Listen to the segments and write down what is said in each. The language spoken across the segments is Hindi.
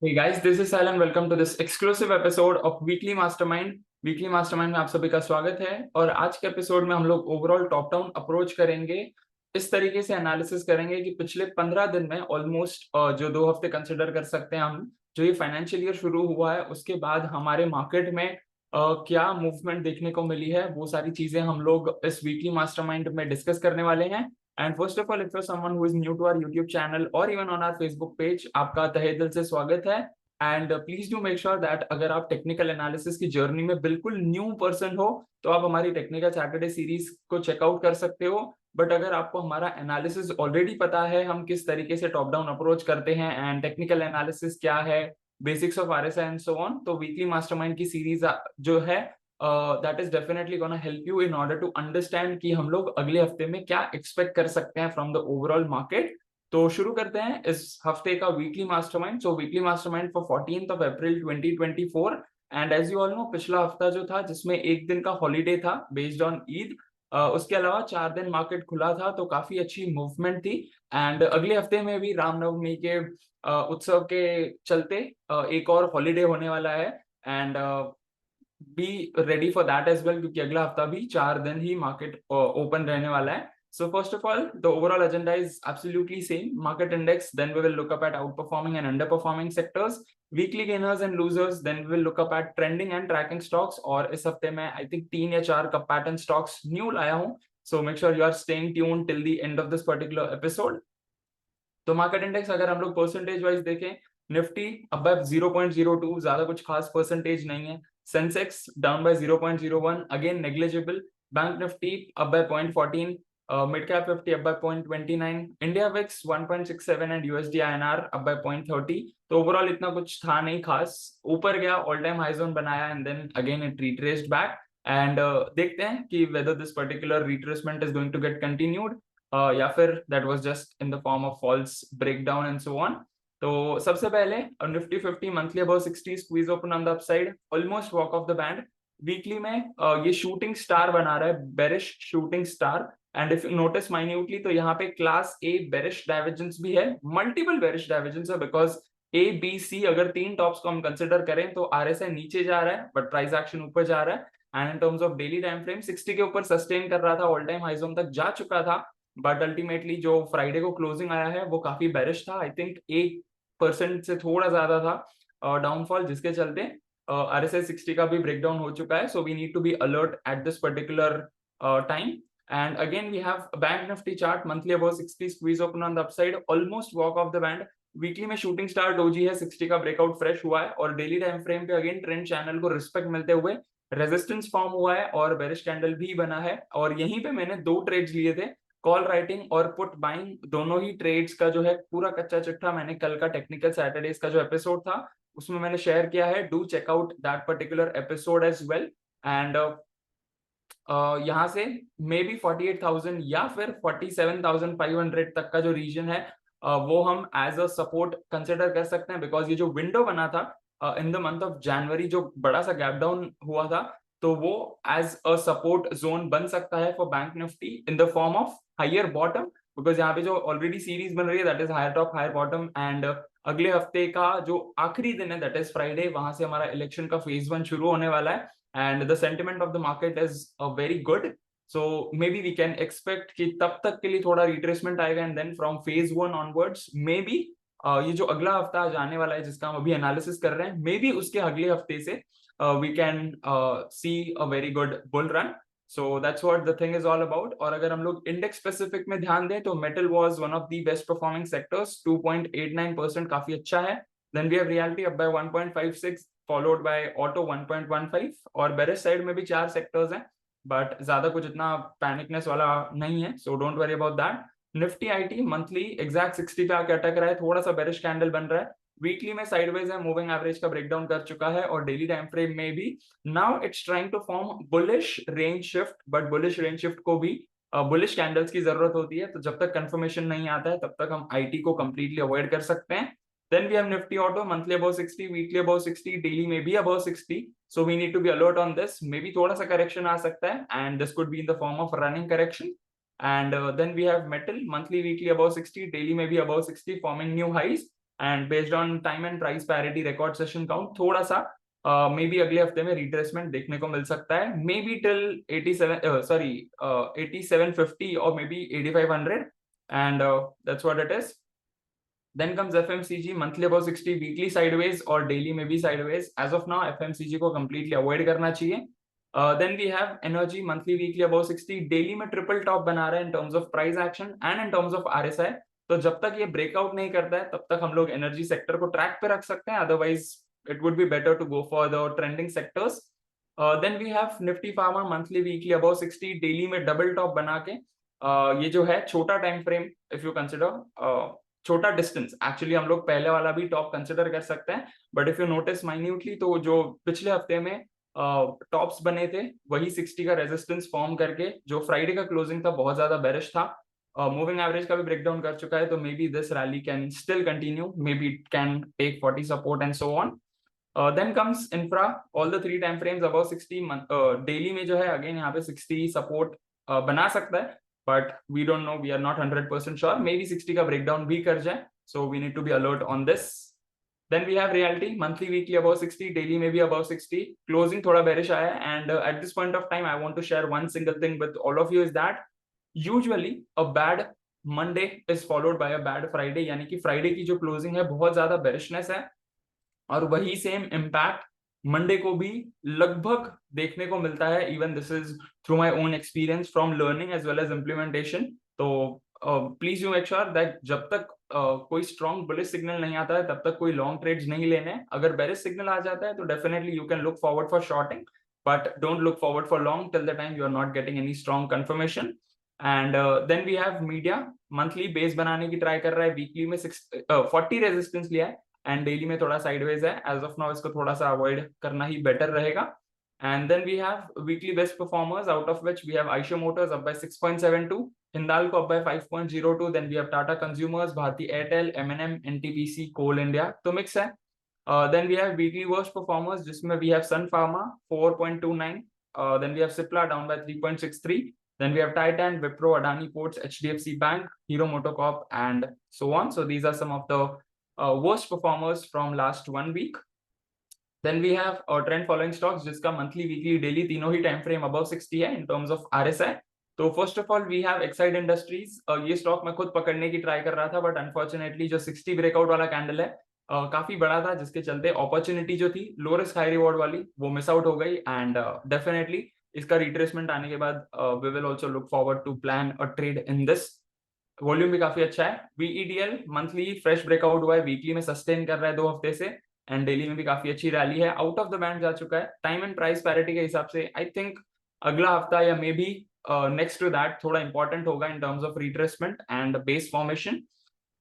Hey guys, this is Sal and welcome to this exclusive episode of Weekly Mastermind. Weekly mastermind में आप सभी का स्वागत है और आज के एपिसोड में हम लोग ओवरऑल टॉप डाउन अप्रोच करेंगे। इस तरीके से एनालिसिस करेंगे कि पिछले 15 दिन में ऑलमोस्ट जो 2 हफ्ते कंसिडर कर सकते हैं हम, जो ये फाइनेंशियल ईयर शुरू हुआ है उसके बाद हमारे मार्केट में क्या मूवमेंट देखने को मिली है, वो सारी चीजें हम लोग इस वीकली मास्टरमाइंड में डिस्कस करने वाले हैं। And first of all, if you someone who is new to our YouTube channel और even on our Facebook page, आपका तहे दिल से स्वागत है। And please do make sure that अगर आप टेक्निकल एनालिसिस की जर्नी में बिल्कुल न्यू पर्सन हो तो आप हमारी टेक्निकल सैटरडे सीरीज को चेकआउट कर सकते हो। बट अगर आपको हमारा एनालिसिस ऑलरेडी पता है, हम किस तरीके से टॉप डाउन अप्रोच करते हैं एंड टेक्निकल एनालिसिस क्या है, basics of RSI and so on, तो वीकली मास्टरमाइंड की सीरीज जो है that is definitely gonna help you in order to understand कि हम लोग अगले हफ्ते में क्या एक्सपेक्ट कर सकते हैं फ्रॉम द ओवरऑल मार्केट। तो शुरू करते हैं इस हफ्ते का weekly mastermind. So weekly mastermind for 14th of April 2024। And as you all know, पिछला हफ्ता जो था जिसमें एक दिन का हॉलीडे था बेस्ड ऑन ईद, उसके अलावा 4 दिन मार्केट खुला था, तो काफी अच्छी मूवमेंट थी। एंड अगले हफ्ते में भी रामनवमी के उत्सव के चलते एक और हॉलीडे होने वाला है। And be ready for that as well, क्योंकि अगला हफ्ता भी 4 दिन ही मार्केट ओपन रहने वाला है। So first of all, the overall agenda is absolutely same. Market index, then we will look up at outperforming and underperforming sectors, weekly gainers and losers, then we will look up at trending and tracking stocks। और इस हफ्ते में I think 3 या 4 का pattern stocks new लाया हूँ। So make sure you are staying tuned till the end of this particular episode। तो मार्केट इंडेक्स अगर हम लोग परसेंटेज वाइज देखें, निफ्टी अब 0.02, ज्यादा कुछ खास परसेंटेज नहीं है। Sensex down by 0.01, again negligible. Bank Nifty up by 0.14, mid cap 50 up by 0.29, India VIX 1.67 and USD INR up by 0.30। तो ओवरऑल इतना कुछ था नहीं खास। ऊपर गया, ऑल टाइम हाई जोन बनाया and then again it retraced back. And देखते हैं कि whether this particular retracement is going to get continued या फिर that was just in the form of false breakdown and so on. तो सबसे पहले Nifty 50 monthly above 60 squeeze open on the upside, almost walk off the band. Weekly में ये शूटिंग स्टार बना रहा है, bearish shooting star. And if you notice minutely, तो यहाँ पे क्लास ए बेरिश डाइवर्जेंस भी है, मल्टीपल बेरिश डाइवर्जेंस है, बिकॉज ए बी सी अगर 3 टॉप्स को हम कंसिडर करें तो आरएसआई नीचे जा रहा है बट प्राइस एक्शन ऊपर जा रहा है। And in terms of daily time frame 60 के ऊपर सस्टेन कर रहा था, ऑल टाइम हाई जोन तक जा चुका था, बट अल्टीमेटली जो फ्राइडे को क्लोजिंग आया है वो काफी बेरिश था। आई थिंक 1% से थोड़ा ज्यादा था डाउनफॉल, जिसके चलते आरएसआई 60 का भी ब्रेकडाउन हो चुका है। So we need to be alert at this particular time. And again we have Bank Nifty chart, monthly above 60 squeeze open on the upside, almost walk off the band. Weekly में शूटिंग स्टार डोजी है, 60 का ब्रेकआउट फ्रेश हुआ है और डेली टाइम फ्रेम पे अगेन ट्रेंड चैनल को रिस्पेक्ट मिलते हुए रेजिस्टेंस फॉर्म हुआ है और बेरिश कैंडल भी बना है। और यहीं पे मैंने 2 ट्रेड्स लिए थे, कॉल राइटिंग और पुट बाइंग, दोनों ही ट्रेड्स का जो है पूरा कच्चा चिट्ठा मैंने कल का टेक्निकल सैटरडेज का जो एपिसोड था उसमें मैंने शेयर किया है। Do checkout that particular episode as well. And यहाँ से मे बी 48,000 या फिर 47,500 तक का जो रीजन है वो हम एज अ सपोर्ट कंसिडर कर सकते हैं, बिकॉज ये जो विंडो बना था in the month of January, जो बड़ा सा गैप डाउन हुआ था, तो वो एज अ सपोर्ट जोन बन सकता है for Bank Nifty in the form of higher bottom, because यहाँ पे जो ऑलरेडी सीरीज बन रही है that is higher top higher bottom. And अगले हफ्ते का जो आखिरी दिन है दैट इज फ्राइडे, वहां से हमारा इलेक्शन का फेज 1 शुरू होने वाला है and the sentiment of the market is very good. So maybe we can expect कि तब तक के लिए थोड़ा रिट्रेसमेंट आएगा and then from phase 1 onwards maybe ये जो अगला हफ्ता जाने वाला है जिसका हम अभी एनालिसिस कर रहे हैं, मे बी उसके अगले हफ्ते से we can see a very good bull run. So that's what the thing is all about. और अगर हम लोग इंडेक्स स्पेसिफिक में ध्यान दें तो metal was one of the best performing sectors, 2.89%, काफी अच्छा है। Then we have realty up by 1.56, followed by auto 1.15, और बेरिश साइड में भी 4 सेक्टर्स हैं, बट ज्यादा कुछ इतना पैनिकनेस वाला नहीं है, so don't worry about that. Nifty IT monthly exact 60 पे आके अटक रहा है, थोड़ा सा बेरिश कैंडल बन रहा है। वीकली में साइडवेज है, मूविंग एवरेज का ब्रेकडाउन कर चुका है, और डेली टाइम फ्रेम में भी now it's trying to form bullish range shift, but bullish range shift को भी बुलिश कैंडल्स की जरूरत होती है, तो जब तक कंफर्मेशन नहीं आता है तब तक हम आईटी को कंप्लीटली अवॉइड कर सकते हैं। Then we have Nifty Auto, monthly above 60, weekly above 60, daily may be above 60. So we need to be alert on this. Maybe थोड़ा सा correction आ सकता है, and this could be in the form of running correction. And then we have metal, monthly, weekly above 60, daily may be above 60, forming new highs. And based on time and price parity record session count थोड़ा सा मे बी अगले हफ्ते में रिट्रेसमेंट देखने को मिल सकता है, मे बी टिल 87 सॉरी 8750 और may be 8500 and that's what it is. Then comes FMCG, monthly above 60, weekly sideways और daily में भी sideways. As of now, FMCG को completely avoid करना चाहिए. Then we have energy, monthly weekly above 60, daily में triple top बना रहा है in terms of price action and in terms of RSI. तो जब तक ये breakout नहीं करता है तब तक हम लोग energy sector को track पे रख सकते हैं. Otherwise, it would be better to go for the trending sectors. Then we have Nifty Pharma, monthly weekly above 60, daily में double top बना के ये जो है छोटा time frame if you consider छोटा डिस्टेंस, एक्चुअली हम लोग पहले वाला भी टॉप कंसिडर कर सकते हैं, but if you notice minutely तो जो पिछले हफ्ते में टॉप्स बने थे वही 60 का रेजिस्टेंस फॉर्म करके जो फ्राइडे का क्लोजिंग था बहुत ज्यादा बेरिश था. मूविंग एवरेज का भी ब्रेकडाउन कर चुका है, तो maybe this rally can still continue, maybe it can take 40 support and so on. Then comes infra, all the 3 time frames above 60. Daily में जो है अगेन यहाँ पे 60 सपोर्ट बना सकता है, but we don't know, we are not 100% sure, maybe 60 का breakdown भी कर जाए, so we need to be alert on this. Then we have reality, monthly weekly above 60, daily में भी above 60, closing थोड़ा bearish आया है, and at this point of time I want to share one single thing with all of you is that usually a bad Monday is followed by a bad Friday, यानी कि Friday की जो closing है बहुत ज्यादा bearishness है और वही सेम इम्पैक्ट मंडे को भी लगभग देखने को मिलता है. Even this is through my own experience from learning as well as implementation. तो please you make sure that जब तक कोई स्ट्रॉन्ग बुलिश सिग्नल नहीं आता है तब तक कोई लॉन्ग ट्रेड्स नहीं लेने. अगर बेरिश सिग्नल आ जाता है तो definitely you can look forward for shorting, but don't look forward for long till the time you are not getting any strong confirmation. And then we have media, monthly base बनाने की ट्राई कर रहा है, वीकली में 40 रेजिस्टेंस लिया है एंड डेली में थोड़ा साइडवेज है. एज ऑफ नाउ इसको थोड़ा सा अवॉइड करना ही बेटर रहेगा. And then we have weekly best performers, out of which we have Eicher Motors up by 6.72, Hindalco up by 5.02, then we have Tata Consumers, Bharti Airtel, M N M, NTPC, Coal India, तो मिक्स है. Then we have weekly worst performers जिसमें we have Sun Pharma 4.29, then we have Cipla down by 3.63, then we have Titan, Wipro, Adani Ports, HDFC Bank, Hero MotoCorp and so on. So these are some of the worst performers from last 1 week. Then we have trend following stocks जिसका monthly, weekly, daily तीनों ही time frame above 60 है in terms of RSI. तो first of all we have Exide Industries. ये stock मैं खुद पकड़ने की try कर रहा था, but unfortunately जो 60 breakout वाला candle है काफी बड़ा था, जिसके चलते opportunity जो थी low risk high reward वाली वो miss out हो गई. And definitely इसका रिट्रेसमेंट आने के बाद we will also look forward to plan a trade in this. Volume भी काफी अच्छा है. VEDL मंथली फ्रेश ब्रेकआउट हुआ है, वीकली में सस्टेन कर रहा है 2 हफ्ते से एंड डेली में भी काफी अच्छी रैली है, आउट ऑफ द बैंड जा चुका है. टाइम एंड प्राइस पैरिटी के हिसाब से आई थिंक अगला हफ्ता या maybe next to that थोड़ा इंपॉर्टेंट होगा in terms of retracement and base formation.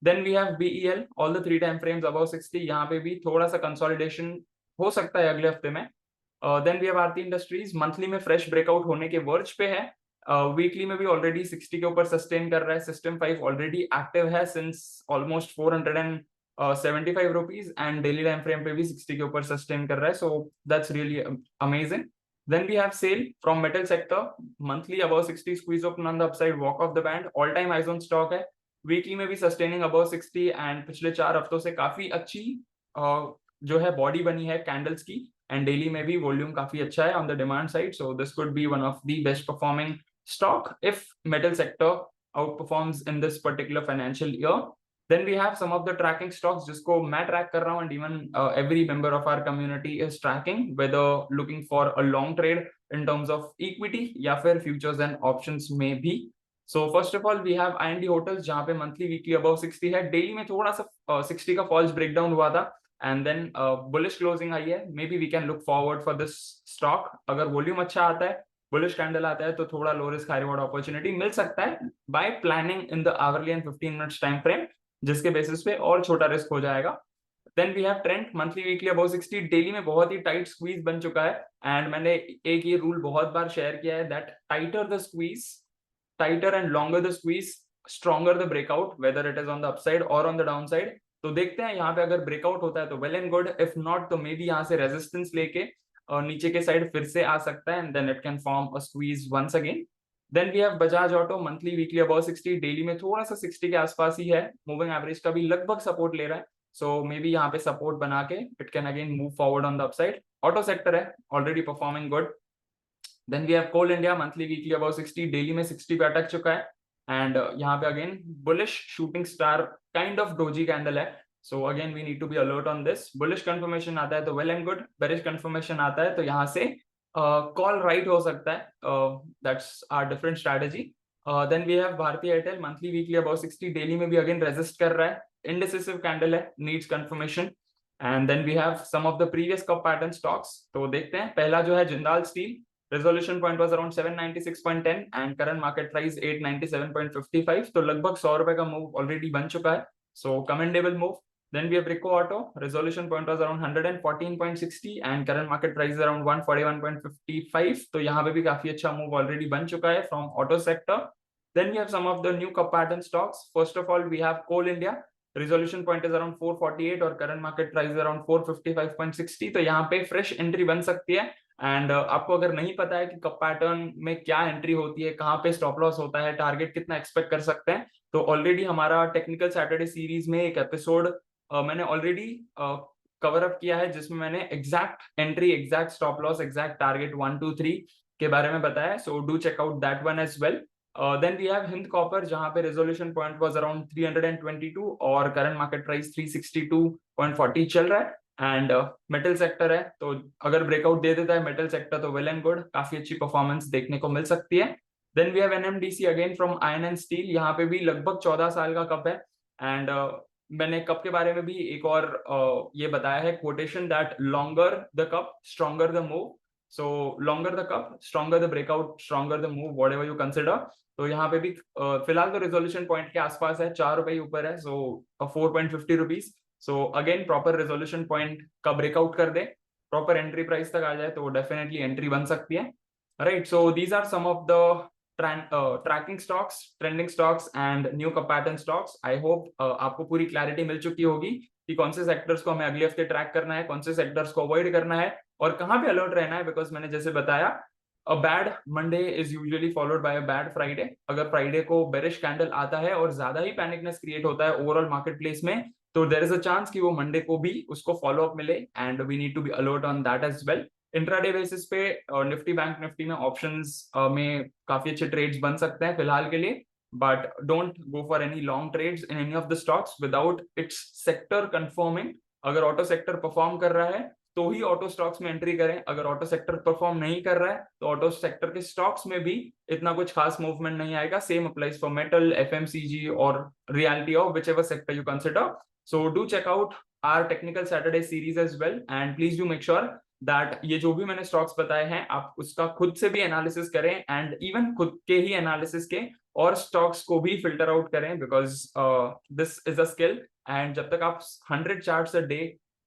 Then we have BEL, all the 3 time frames above 60. यहाँ पे भी थोड़ा सा कंसोलिडेशन हो सकता है अगले हफ्ते में. Then we have Aarti Industries, monthly में फ्रेश ब्रेकआउट होने के वर्ज पे है, वीकली में भी ऑलरेडी 60 के ऊपर सस्टेन कर रहा है. सिस्टम 5 ऑलरेडी एक्टिव है since almost 475 rupees and daily time frame पे भी 60 के ऊपर सस्टेन कर रहा है, so that's really amazing. Then we have SAIL from metal sector, monthly above 60, squeeze open on the upside, walk off the band, all time highs on stock है. वीकली में भी सस्टेनिंग above 60 एंड पिछले 4 हफ्तों से काफी अच्छी जो है बॉडी बनी है कैंडल्स की, एंड डेली में भी वॉल्यूम काफी अच्छा है on the demand side. So this could be one of the best performing stock if metal sector outperforms in this particular financial year. Then we have some of the tracking stocks जिसको मैं ट्रैक कर रहा हूँ, and even every member of our community is tracking, whether looking for a long trade in terms of equity या फिर futures and options में भी. So first of all we have IND Hotels जहाँ पे monthly weekly above 60 है, डेली में थोड़ा सा 60 का फॉल्स ब्रेकडाउन हुआ था एंड देन बुलिश क्लोजिंग आई है. Maybe we can look forward for this stock. अगर वॉल्यूम अच्छा आता है, बुलिश कैंडल आता है, तो थोड़ा low risk high reward opportunity मिल सकता है by planning in the hourly and 15 minutes time frame, जिसके बेसिस पे और छोटा रिस्क हो जाएगा. Then we have trend, monthly weekly about 60, daily में बहुत ही टाइट स्क्वीज बन चुका है एंड मैंने एक ये रूल बहुत बार शेयर किया है that tighter the squeeze, tighter and longer the squeeze, stronger the breakout, whether it is on the upside और ऑन द डाउन साइड. तो देखते हैं यहाँ पे अगर ब्रेकआउट होता है तो well and good, if not तो मे बी यहाँ से रेजिस्टेंस लेके नीचे के साइड फिर से आ सकता है and then it can form a squeeze once again. Then we have Bajaj Auto, monthly weekly about 60, daily में थोड़ा सा 60 के आसपास ही है, मूविंग एवरेज का भी लगभग सपोर्ट ले रहा है सो मे बी यहाँ पे सपोर्ट बना के it can again move forward on the upside. Auto sector है already performing good. Then we have Coal India, monthly weekly about 60, daily में 60 पे अटक चुका है। एंड यहाँ पे again bullish shooting star kind of doji candle है। So again we need to be alert on this. Bullish confirmation आता है तो well and good, bearish confirmation आता है तो यहाँ से कॉल राइट हो सकता है। That's our different strategy. Then we have Bharti Airtel, monthly weekly about 60, daily में भी अगेन रेजिस्ट कर रहा है, इनडिसिसिव कैंडल है, needs confirmation. And then we have some of the previous cup pattern stocks. तो देखते हैं, पहला जो है Jindal Steel, resolution point was around 796.10 and current market price 897.55, तो लगभग 100 रुपए का मूव ऑलरेडी बन चुका है, so commendable move. Then we have Rico Auto, resolution point was around 114.60 and current market price is around 141.55, तो यहाँ पे भी काफी अच्छा मूव ऑलरेडी बन चुका है from auto sector. Then we have some of the new cup pattern stocks. First of all we have Coal India, resolution point is around 448 और current market price is around 455.60, तो यहाँ पे फ्रेश एंट्री बन सकती है। एंड आपको अगर नहीं पता है कि कप पैटर्न में क्या एंट्री होती है, कहाँ पे स्टॉप लॉस होता है, टारगेट कितना एक्सपेक्ट कर सकते हैं, तो ऑलरेडी हमारा टेक्निकल सैटरडे सीरीज में एक एपिसोड मैंने ऑलरेडी कवर अप किया है जिसमें मैंने exact entry, exact stop loss, exact target 1 2 3 के बारे में बताया, so do check out that one as well. Then we have Hind Copper, जहां पे रेजोल्यूशन पॉइंट वाज अराउंड 322 और करंट मार्केट प्राइस 362.40 चल रहा है। एंड मेटल सेक्टर है, तो अगर ब्रेकआउट दे देता है मेटल सेक्टर तो वेल एंड गुड, काफी अच्छी परफॉर्मेंस देखने को मिल सकती है। Then we have NMDC again from iron and steel, यहाँ पे भी लगभग 14 साल का कप है। एंड मैंने कप के बारे में भी एक और ये बताया है quotation, that longer the cup stronger the move, so longer the cup stronger the breakout stronger the move, whatever you consider. तो यहाँ पे भी फिलहाल तो रिजोल्यूशन पॉइंट के आसपास है, 4 रुपए ऊपर है, सो 4.50 rupees. So again proper resolution point का ब्रेकआउट कर दे, प्रॉपर एंट्री प्राइस तक आ जाए तो डेफिनेटली एंट्री बन सकती है, right. So these are some of the tracking stocks, trending stocks and new cup pattern stocks. I hope आपको पूरी क्लैरिटी मिल चुकी होगी कि कौन से सेक्टर्स को हमें अगले हफ्ते ट्रैक करना है, कौन से सेक्टर्स को अवॉइड करना है और कहाँ पे अलर्ट रहना है, बिकॉज मैंने जैसे बताया a bad Monday is usually followed by a bad Friday। अगर फ्राइडे को बेरिश कैंडल आता है और ज्यादा ही पैनिकनेस क्रिएट होता है ओवरऑल मार्केट प्लेस में, तो देयर इज अ चांस कि वो मंडे को भी उसको फॉलो अप मिले, and we need to be alert on that as well. Intraday basis पे निफ्टी बैंक निफ्टी में ऑप्शंस में काफी अच्छे ट्रेड्स बन सकते हैं फिलहाल के लिए, but don't go for any long trades in any of the stocks without its sector confirming. अगर ऑटो सेक्टर परफॉर्म कर रहा है तो ही ऑटो स्टॉक्स में एंट्री करें, अगर ऑटो सेक्टर परफॉर्म नहीं कर रहा है तो ऑटो सेक्टर के स्टॉक्स में भी इतना कुछ खास मूवमेंट नहीं आएगा। Same applies for metal, FMCG और realty of whichever sector you consider. So do check out our technical Saturday series as well, and please do make sure that ये जो भी मैंने स्टॉक्स बताए हैं आप उसका खुद से भी एनालिसिस करें, एंड इवन खुद के ही एनालिसिस के और स्टॉक्स को भी फिल्टर आउट करें, because this is a skill. And जब तक आप 100 चार्ट्स अ डे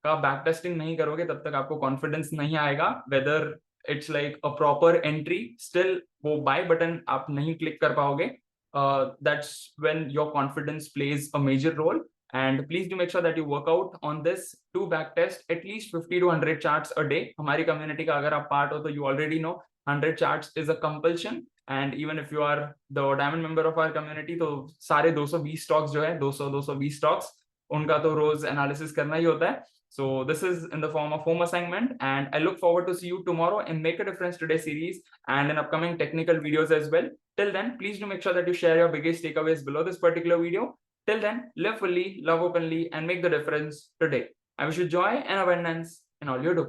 का बैक टेस्टिंग नहीं करोगे तब तक आपको कॉन्फिडेंस नहीं आएगा whether it's like a proper entry, still वो बाय बटन आप नहीं क्लिक कर पाओगे। That's when your confidence plays a major role, and please do make sure that you work out on this to back test at least 50 to 100 charts a day. हमारी कम्युनिटी का अगर आप पार्ट हो तो you already know 100 charts is a compulsion, and even if you are the diamond member of our community तो सारे 220 स्टॉक्स जो है 220 स्टॉक्स उनका तो रोज एनालिसिस करना ही होता है। So this is in the form of home assignment, and I look forward to see you tomorrow in Make a Difference Today series and in upcoming technical videos as well. Till then, please do make sure that you share your biggest takeaways below this particular video. Till then, live fully, love openly, and make the difference today. I wish you joy and abundance in all you do.